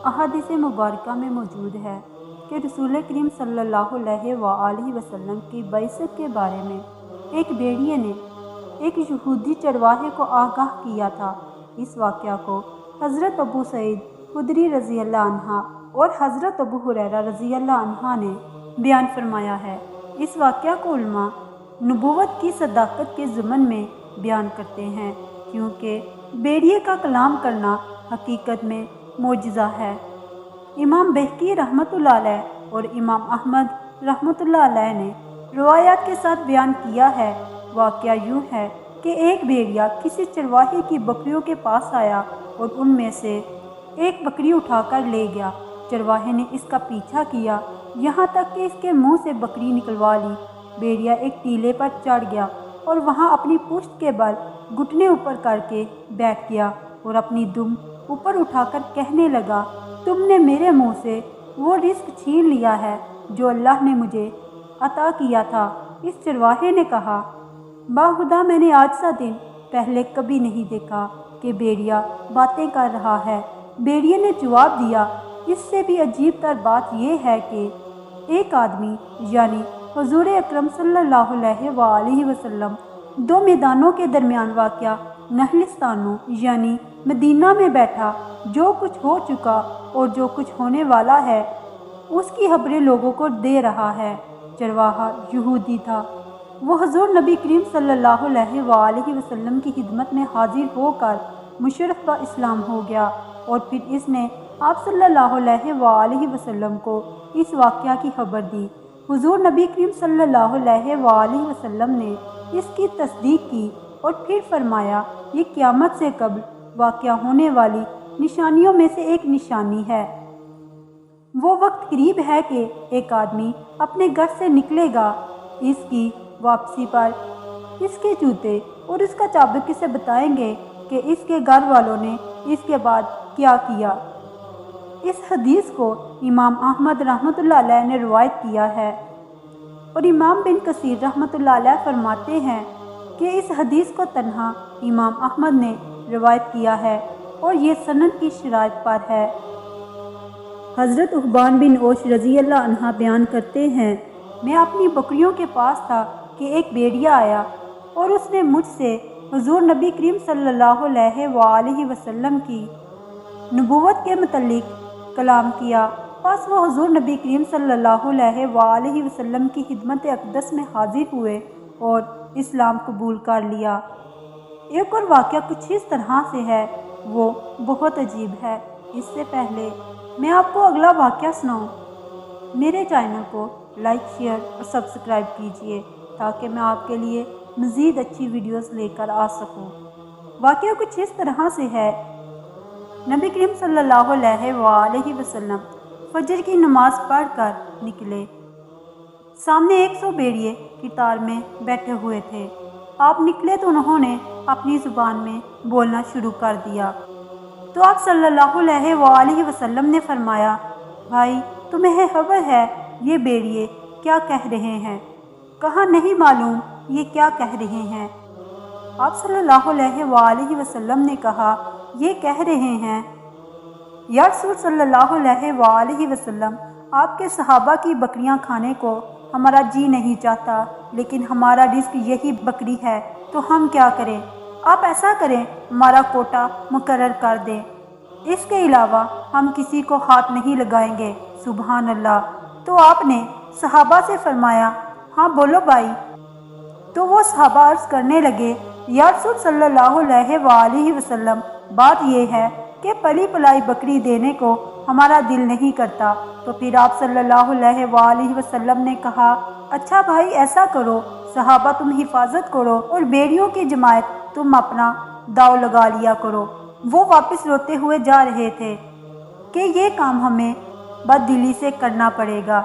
अहादीस मुबारका में मौजूद है कि रसूल करीम सल्लल्लाहु अलैहि वसल्लम की बैसत के बारे में एक भेड़िए ने एक यहूदी चरवाहे को आगाह किया था। इस वाक़या को हज़रत अबू सईद खुदरी रज़ी अल्लाह अन्हा और हज़रत अबू हुरैरा रज़ी अल्लाह अन्हा ने बयान फरमाया है। इस वाक़या को उलमा नबूवत की सदाकत के ज़मन में बयान करते हैं, क्योंकि भेड़िए का कलाम करना हकीकत में मोजज़ा है। इमाम बहकी रहमतुल्लाह अलैह और इमाम अहमद रहमतुल्लाह अलैह ने रवायात के साथ बयान किया है। वाक़या यूँ है कि एक भेड़िया किसी चरवाहे की बकरियों के पास आया और उनमें से एक बकरी उठाकर ले गया। चरवाहे ने इसका पीछा किया यहाँ तक कि इसके मुंह से बकरी निकलवा ली। भेड़िया एक टीले पर चढ़ गया और वहाँ अपनी पुश्त के बल घुटने ऊपर करके बैठ गया और अपनी दुम ऊपर उठाकर कहने लगा, तुमने मेरे मुंह से वो रिस्क छीन लिया है जो अल्लाह ने मुझे अता किया था। इस चरवाहे ने कहा, बाखुदा मैंने आज सा दिन पहले कभी नहीं देखा कि भेड़िया बातें कर रहा है। भेड़िए ने जवाब दिया, इससे भी अजीब तर बात यह है कि एक आदमी यानी हुजूर अकरम सल्लल्लाहु अलैहि वसल्लम दो मैदानों के दरमियान वाक़या नहलिस्तानों यानी मदीना में बैठा जो कुछ हो चुका और जो कुछ होने वाला है उसकी खबरें लोगों को दे रहा है। चरवाहा यहूदी था। वो हुजूर नबी करीम सल्लल्लाहु अलैहि वसल्लम की खिदमत में हाजिर होकर मुशर्रफ का इस्लाम हो गया और फिर इसने आप सल्लल्लाहु अलैहि वसल्लम को इस वाक़या की खबर दी। हुजूर नबी करीम सल्लल्लाहु अलैहि वसल्लम ने इसकी तस्दीक की और फिर फरमाया, ये क़यामत से कब्ल वाक़या होने वाली निशानियों में से एक निशानी है। वो वक्त करीब है कि एक आदमी अपने घर से निकलेगा। इसकी वापसी पर इसके जूते और इसका चाबुक इसे बताएंगे कि इसके घर वालों ने इसके बाद क्या किया। इस हदीस को इमाम अहमद रहमतुल्लाह अलैह ने रवायत किया है और इमाम बिन कसीर रहमतुल्लाह अलैह फरमाते हैं कि इस हदीस को तन्हा इमाम अहमद ने रवायत किया है और ये सनद की शराइत पर है। हज़रत उहबान बिन ओश रज़ी अल्लाह अन्हा बयान करते हैं, मैं अपनी बकरियों के पास था कि एक भेड़िया आया और उसने मुझसे हुजूर नबी करीम सल्लल्लाहु अलैहि वसल्लम की नबूवत के मुतल्लिक कलाम किया। बस वो हुजूर नबी करीम सल्लल्लाहु अलैहि वसल्लम की खिदमत अक़दस में हाजिर हुए और इस्लाम कबूल कर लिया। एक और वाक़या कुछ इस तरह से है, वो बहुत अजीब है। इससे पहले मैं आपको अगला वाक़या सुनाऊं, मेरे चैनल को लाइक शेयर और सब्सक्राइब कीजिए ताकि मैं आपके लिए मज़ीद अच्छी वीडियोस लेकर आ सकूं। वाक़या कुछ इस तरह से है, नबी करीम सल्लल्लाहु अलैहि वसल्लम फजर की नमाज़ पढ़कर निकले। सामने 100 भेड़िए कतार में बैठे हुए थे। आप निकले तो उन्होंने अपनी ज़ुबान में बोलना शुरू कर दिया। तो आप सल्लल्लाहु अलैहि वसल्लम ने फरमाया, भाई तुम्हें खबर है ये भेड़िए क्या कह रहे हैं? कहा, नहीं मालूम ये क्या कह रहे हैं। आप सल्लल्लाहु अलैहि वसल्लम ने कहा, ये कह रहे हैं, या रसूल सल्लल्लाहु अलैहि वसल्लम, आपके सहाबा की बकरियां खाने को हमारा जी नहीं चाहता, लेकिन हमारा रिस्क यही बकरी है, तो हम क्या करें? आप ऐसा करें, हमारा कोटा मुकर्रर कर दें। इसके अलावा हम किसी को हाथ नहीं लगाएंगे। सुभान अल्लाह। तो आपने सहाबा से फरमाया, हाँ बोलो भाई। तो वो सहाबा अर्ज़ करने लगे, या रसूल सल्लल्लाहु अलैहि वसल्लम, बात यह है कि पली पलाई बकरी देने को हमारा दिल नहीं करता। तो फिर आप सल्लल्लाहु अलैहि वसल्लम ने कहा, अच्छा भाई ऐसा करो, सहाबा तुम हिफाजत करो और भेड़ियों की जमात तुम अपना दाव लगा लिया करो। वो वापस रोते हुए जा रहे थे कि ये काम हमें बददिली से करना पड़ेगा।